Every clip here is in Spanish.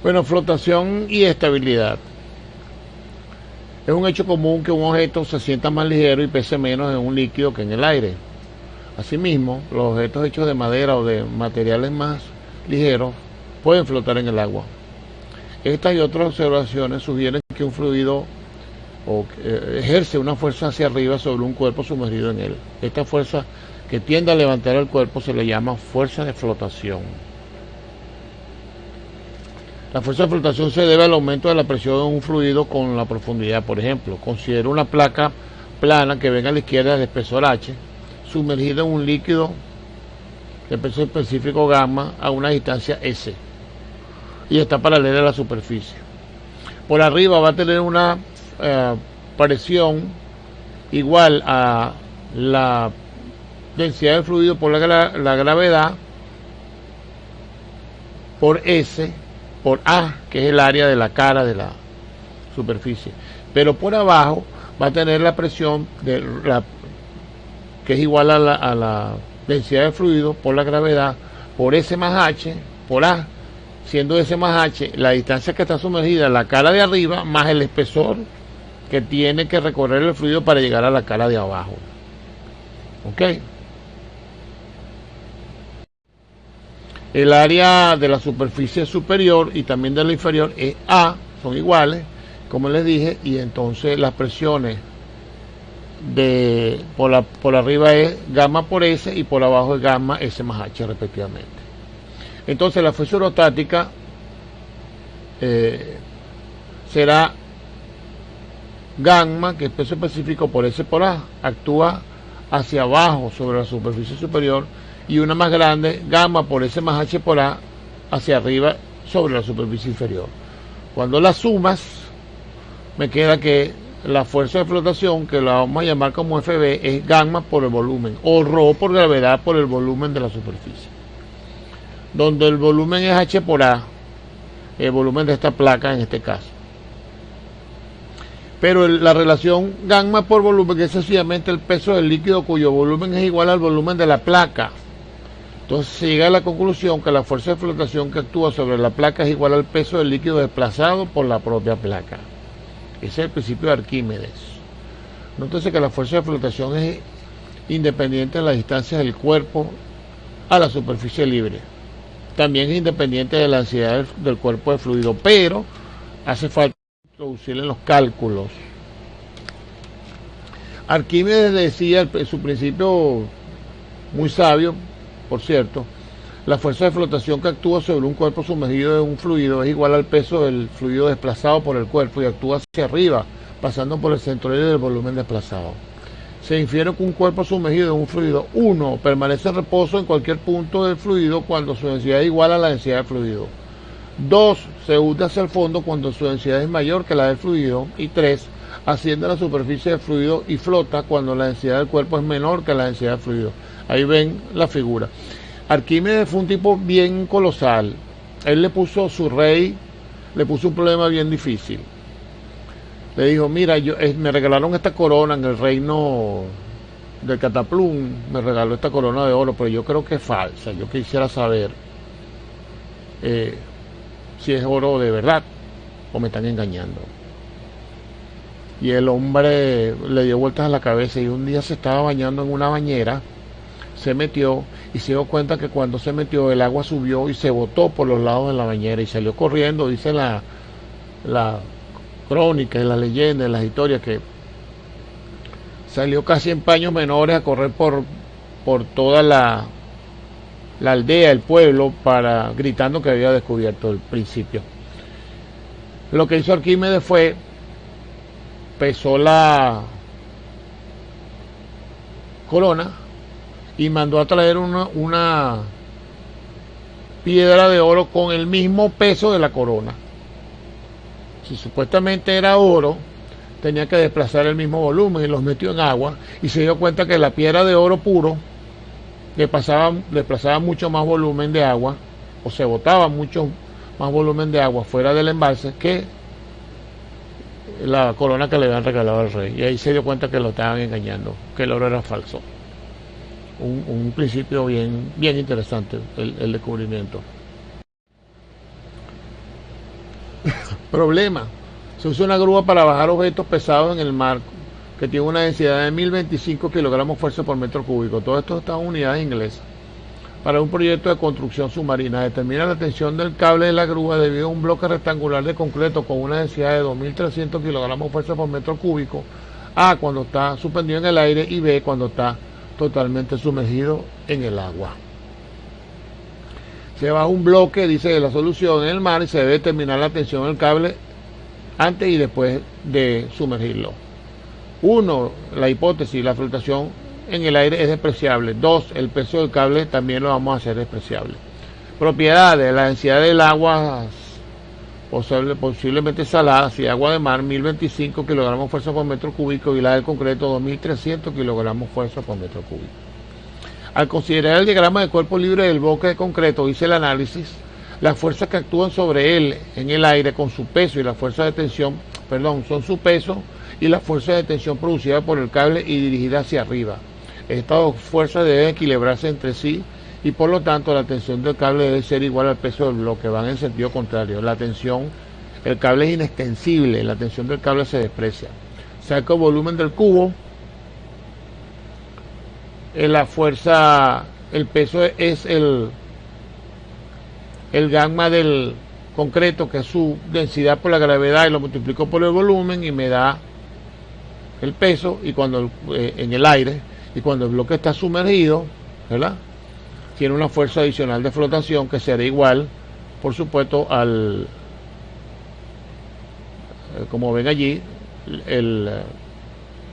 Bueno, flotación y estabilidad. Es un hecho común que un objeto se sienta más ligero y pese menos en un líquido que en el aire. Asimismo, los objetos hechos de madera o de materiales más ligeros pueden flotar en el agua. Estas y otras observaciones sugieren que un fluido ejerce una fuerza hacia arriba sobre un cuerpo sumergido en él. Esta fuerza que tiende a levantar el cuerpo se le llama fuerza de flotación. La fuerza de flotación se debe al aumento de la presión en un fluido con la profundidad. Por ejemplo, considera una placa plana que venga a la izquierda de espesor H, sumergida en un líquido de peso específico gamma a una distancia S y está paralela a la superficie. Por arriba va a tener una presión igual a la densidad del fluido por la gravedad por S por A, que es el área de la cara de la superficie. Pero por abajo va a tener la presión que es igual a la densidad del fluido por la gravedad por S más H por A, siendo S más H la distancia que está sumergida en la cara de arriba más el espesor que tiene que recorrer el fluido para llegar a la cara de abajo. ¿Ok? El área de la superficie superior y también de la inferior es A, son iguales, como les dije, y entonces las presiones por arriba es gamma por S y por abajo es gamma S más H respectivamente. Entonces la fuerza orostática será gamma, que es peso específico por S por A, actúa hacia abajo sobre la superficie superior, y una más grande, gamma por S más H por A, hacia arriba sobre la superficie inferior. Cuando las sumas, me queda que la fuerza de flotación, que la vamos a llamar como FB, es gamma por el volumen, o ρ por gravedad por el volumen de la superficie. Donde el volumen es H por A, el volumen de esta placa en este caso. Pero la relación gamma por volumen es sencillamente el peso del líquido cuyo volumen es igual al volumen de la placa. Entonces se llega a la conclusión que la fuerza de flotación que actúa sobre la placa es igual al peso del líquido desplazado por la propia placa. Ese es el principio de Arquímedes. Nótese que la fuerza de flotación es independiente de la distancia del cuerpo a la superficie libre. También es independiente de la densidad del cuerpo de fluido, pero hace falta introducir en los cálculos. Arquímedes decía en su principio muy sabio, por cierto, la fuerza de flotación que actúa sobre un cuerpo sumergido en un fluido es igual al peso del fluido desplazado por el cuerpo y actúa hacia arriba, pasando por el centroide del volumen desplazado. Se infiere que un cuerpo sumergido en un fluido 1 permanece en reposo en cualquier punto del fluido cuando su densidad es igual a la densidad del fluido. 2. Se hunde hacia el fondo cuando su densidad es mayor que la del fluido. Y 3. Asciende a la superficie del fluido y flota cuando la densidad del cuerpo es menor que la densidad del fluido. Ahí ven la figura. Arquímedes fue un tipo bien colosal. Él le puso su rey, le puso un problema bien difícil. Le dijo, mira, me regalaron esta corona en el reino del Cataplum, me regaló esta corona de oro, pero yo creo que es falsa. Yo quisiera saber si es oro de verdad o me están engañando. Y el hombre le dio vueltas a la cabeza y un día se estaba bañando en una bañera, se metió y se dio cuenta que cuando se metió el agua subió y se botó por los lados de la bañera y salió corriendo. Dice la crónica y la leyenda y las historias que salió casi en paños menores a correr por toda la aldea, el pueblo, gritando que había descubierto el principio. Lo que hizo Arquímedes fue pesó la corona y mandó a traer una piedra de oro con el mismo peso de la corona. Si supuestamente era oro, tenía que desplazar el mismo volumen y los metió en agua y se dio cuenta que la piedra de oro puro desplazaba mucho más volumen de agua, o se botaba mucho más volumen de agua fuera del embalse que la corona que le habían regalado al rey. Y ahí se dio cuenta que lo estaban engañando, que el oro era falso. Un principio bien interesante el descubrimiento. Problema. Se usa una grúa para bajar objetos pesados en el mar que tiene una densidad de 1025 kilogramos fuerza por metro cúbico. Todo esto está en unidades inglesas. Para un proyecto de construcción submarina, determina la tensión del cable de la grúa debido a un bloque rectangular de concreto con una densidad de 2300 kilogramos fuerza por metro cúbico. A, cuando está suspendido en el aire, y B, cuando está totalmente sumergido en el agua. Se baja un bloque, dice, de la solución en el mar y se debe determinar la tensión del cable antes y después de sumergirlo. 1. La hipótesis, la flotación en el aire es despreciable. 2. El peso del cable también lo vamos a hacer despreciable. Propiedades: la densidad del agua posiblemente salada, si agua de mar, 1025 kilogramos fuerza por metro cúbico, y la del concreto, 2300 kilogramos fuerza por metro cúbico. Al considerar el diagrama de cuerpo libre del bloque de concreto, hice el análisis. Las fuerzas que actúan sobre él en el aire con su peso y la fuerza de tensión, son su peso y la fuerza de tensión producida por el cable y dirigida hacia arriba. Estas dos fuerzas deben equilibrarse entre sí y por lo tanto la tensión del cable debe ser igual al peso del bloque, van en sentido contrario. La tensión, el cable es inextensible, la tensión del cable se desprecia. Saco el volumen del cubo, la fuerza, el peso es el gamma del concreto, que es su densidad por la gravedad, y lo multiplico por el volumen y me da el peso, y cuando en el aire, y cuando el bloque está sumergido, ¿verdad?, tiene una fuerza adicional de flotación que será igual, por supuesto, al, como ven allí,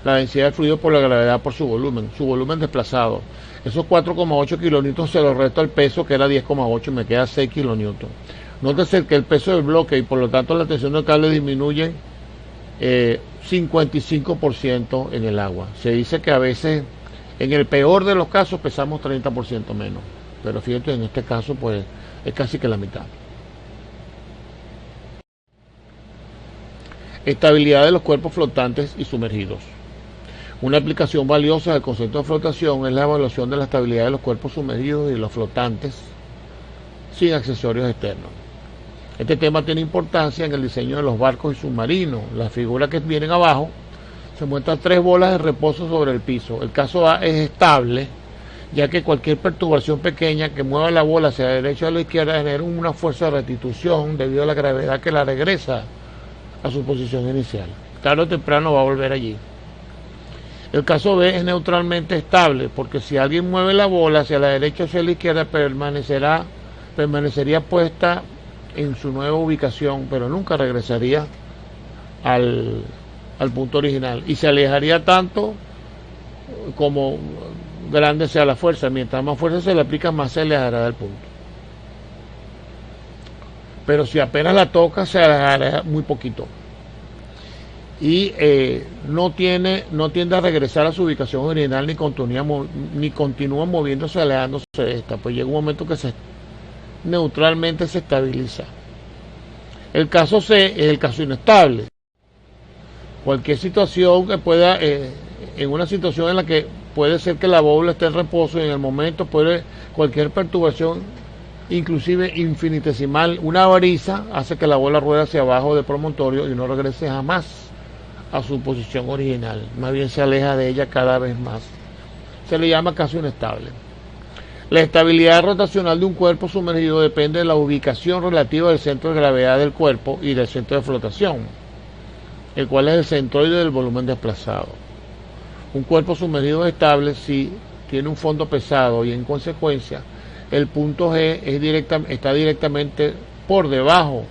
la densidad del fluido por la gravedad por su volumen desplazado. Esos 4,8 kilonewtons se los resto al peso, que era 10,8, y me queda 6 kilonewtons. Nótese que el peso del bloque y por lo tanto la tensión del cable disminuye 55% en el agua. Se dice que a veces, en el peor de los casos, pesamos 30% menos, pero fíjate, en este caso pues es casi que la mitad. Estabilidad de los cuerpos flotantes y sumergidos. Una aplicación valiosa del concepto de flotación es la evaluación de la estabilidad de los cuerpos sumergidos y los flotantes sin accesorios externos. Este tema tiene importancia en el diseño de los barcos y submarinos. Las figuras que vienen abajo se muestran 3 bolas de reposo sobre el piso. El caso A es estable, ya que cualquier perturbación pequeña que mueva la bola hacia la derecha o a la izquierda genera una fuerza de restitución debido a la gravedad que la regresa a su posición inicial. Tarde o temprano va a volver allí. El caso B es neutralmente estable, porque si alguien mueve la bola hacia la derecha o hacia la izquierda, permanecería puesta en su nueva ubicación, pero nunca regresaría al punto original, y se alejaría tanto como grande sea la fuerza. Mientras más fuerza se le aplica, más se alejará del punto. Pero si apenas la toca, se alejará muy poquito. Y no tiende a regresar a su ubicación original, ni continúa moviéndose, alejándose de esta. Pues llega un momento que neutralmente se estabiliza. El caso C es el caso inestable. Cualquier situación que pueda, en una situación en la que puede ser que la bola esté en reposo, y en el momento cualquier perturbación, inclusive infinitesimal, una brisa, hace que la bola ruede hacia abajo del promontorio y no regrese jamás a su posición original, más bien se aleja de ella cada vez más. Se le llama caso inestable. La estabilidad rotacional de un cuerpo sumergido depende de la ubicación relativa del centro de gravedad del cuerpo y del centro de flotación, el cual es el centroide del volumen desplazado. Un cuerpo sumergido es estable si tiene un fondo pesado, y en consecuencia el punto G está directamente por debajo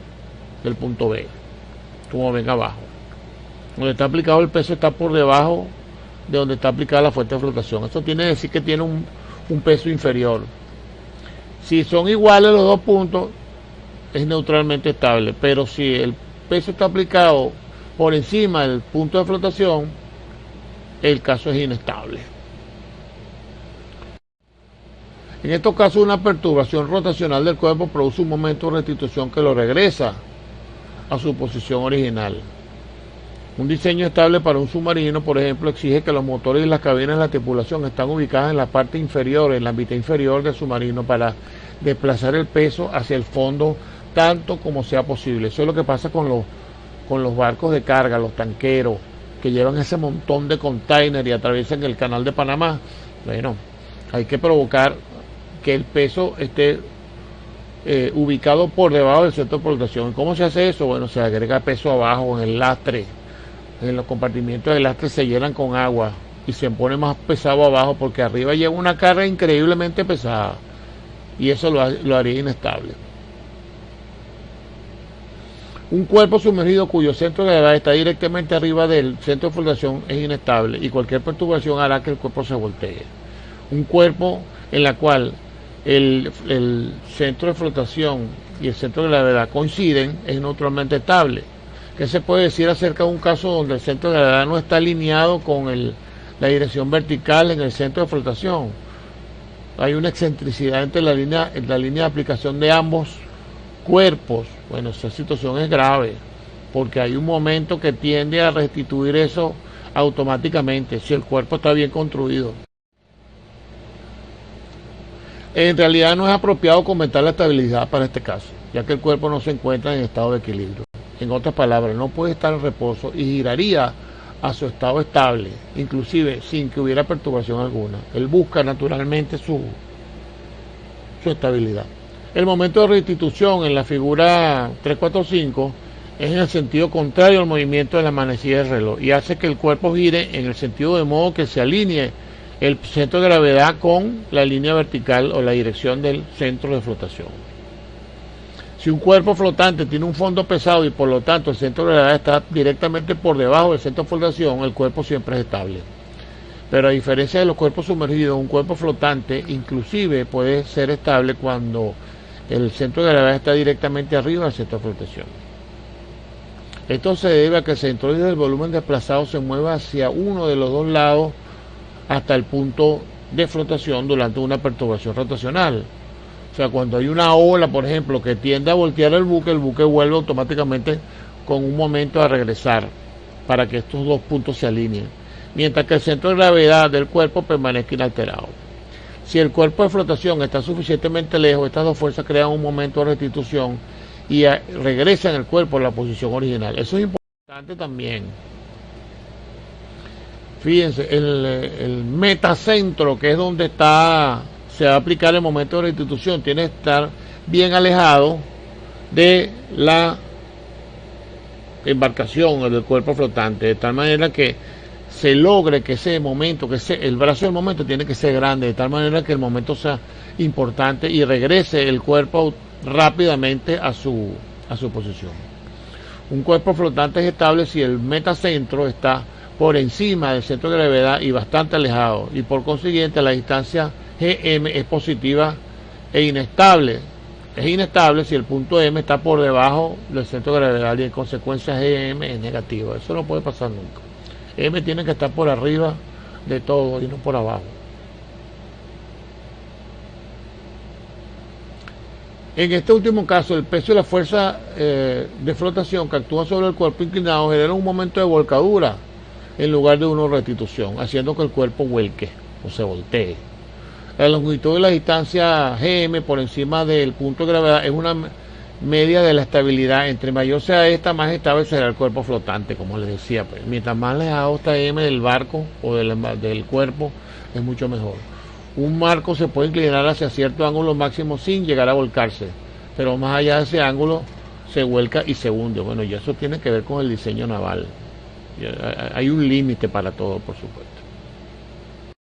del punto B, como ven abajo. Donde está aplicado el peso está por debajo de donde está aplicada la fuerza de flotación. Esto tiene que decir que tiene un peso inferior. Si son iguales los dos puntos, es neutralmente estable, pero si el peso está aplicado por encima del punto de flotación, el caso es inestable. En estos casos, una perturbación rotacional del cuerpo produce un momento de restitución que lo regresa a su posición original. Un diseño estable para un submarino, por ejemplo, exige que los motores y las cabinas de la tripulación están ubicadas en la parte inferior, en la mitad inferior del submarino, para desplazar el peso hacia el fondo tanto como sea posible. Eso es lo que pasa con los barcos de carga, los tanqueros, que llevan ese montón de containers y atraviesan el canal de Panamá. Bueno, hay que provocar que el peso esté ubicado por debajo del centro de flotación. ¿Cómo se hace eso? Bueno, se agrega peso abajo en el lastre. En los compartimientos del lastre se llenan con agua y se pone más pesado abajo porque arriba lleva una carga increíblemente pesada y eso lo haría inestable. Un cuerpo sumergido cuyo centro de gravedad está directamente arriba del centro de flotación es inestable y cualquier perturbación hará que el cuerpo se voltee. Un cuerpo en la cual el centro de flotación y el centro de gravedad coinciden es neutralmente estable. ¿Qué se puede decir acerca de un caso donde el centro de gravedad no está alineado con la dirección vertical en el centro de flotación? Hay una excentricidad entre la línea de aplicación de ambos cuerpos. Bueno, esa situación es grave porque hay un momento que tiende a restituir eso automáticamente si el cuerpo está bien construido. En realidad no es apropiado comentar la estabilidad para este caso, ya que el cuerpo no se encuentra en estado de equilibrio. En otras palabras, no puede estar en reposo y giraría a su estado estable, inclusive sin que hubiera perturbación alguna. Él busca naturalmente su estabilidad. El momento de restitución en la figura 345 es en el sentido contrario al movimiento de la manecilla del reloj y hace que el cuerpo gire en el sentido de modo que se alinee el centro de gravedad con la línea vertical o la dirección del centro de flotación. Si un cuerpo flotante tiene un fondo pesado y por lo tanto el centro de gravedad está directamente por debajo del centro de flotación, el cuerpo siempre es estable. Pero a diferencia de los cuerpos sumergidos, un cuerpo flotante inclusive puede ser estable cuando el centro de gravedad está directamente arriba del centro de flotación. Esto se debe a que el centroide del volumen desplazado se mueve hacia uno de los dos lados hasta el punto de flotación durante una perturbación rotacional. O sea, cuando hay una ola, por ejemplo, que tiende a voltear el buque vuelve automáticamente con un momento a regresar para que estos dos puntos se alineen, mientras que el centro de gravedad del cuerpo permanezca inalterado. Si el cuerpo de flotación está suficientemente lejos, estas dos fuerzas crean un momento de restitución y regresan el cuerpo a la posición original. Eso es importante también. Fíjense, el metacentro, que es donde se va a aplicar el momento de restitución, tiene que estar bien alejado de la embarcación o del cuerpo flotante, de tal manera que se logre que ese momento, el brazo del momento tiene que ser grande, de tal manera que el momento sea importante y regrese el cuerpo rápidamente a su posición. Un cuerpo flotante es estable si el metacentro está por encima del centro de gravedad y bastante alejado, y por consiguiente la distancia GM es positiva e inestable. Es inestable si el punto M está por debajo del centro de gravedad y en consecuencia GM es negativa. Eso no puede pasar nunca. M tiene que estar por arriba de todo y no por abajo. En este último caso, el peso y la fuerza de flotación que actúa sobre el cuerpo inclinado generan un momento de volcadura en lugar de una restitución, haciendo que el cuerpo vuelque o se voltee. La longitud de la distancia GM por encima del punto de gravedad es una media de la estabilidad. Entre mayor sea esta, más estable será el cuerpo flotante, como les decía. Pues, mientras más alejado está M del barco o del cuerpo, es mucho mejor. Un barco se puede inclinar hacia cierto ángulo máximo sin llegar a volcarse, pero más allá de ese ángulo se vuelca y se hunde. Bueno, y eso tiene que ver con el diseño naval. Hay un límite para todo, por supuesto.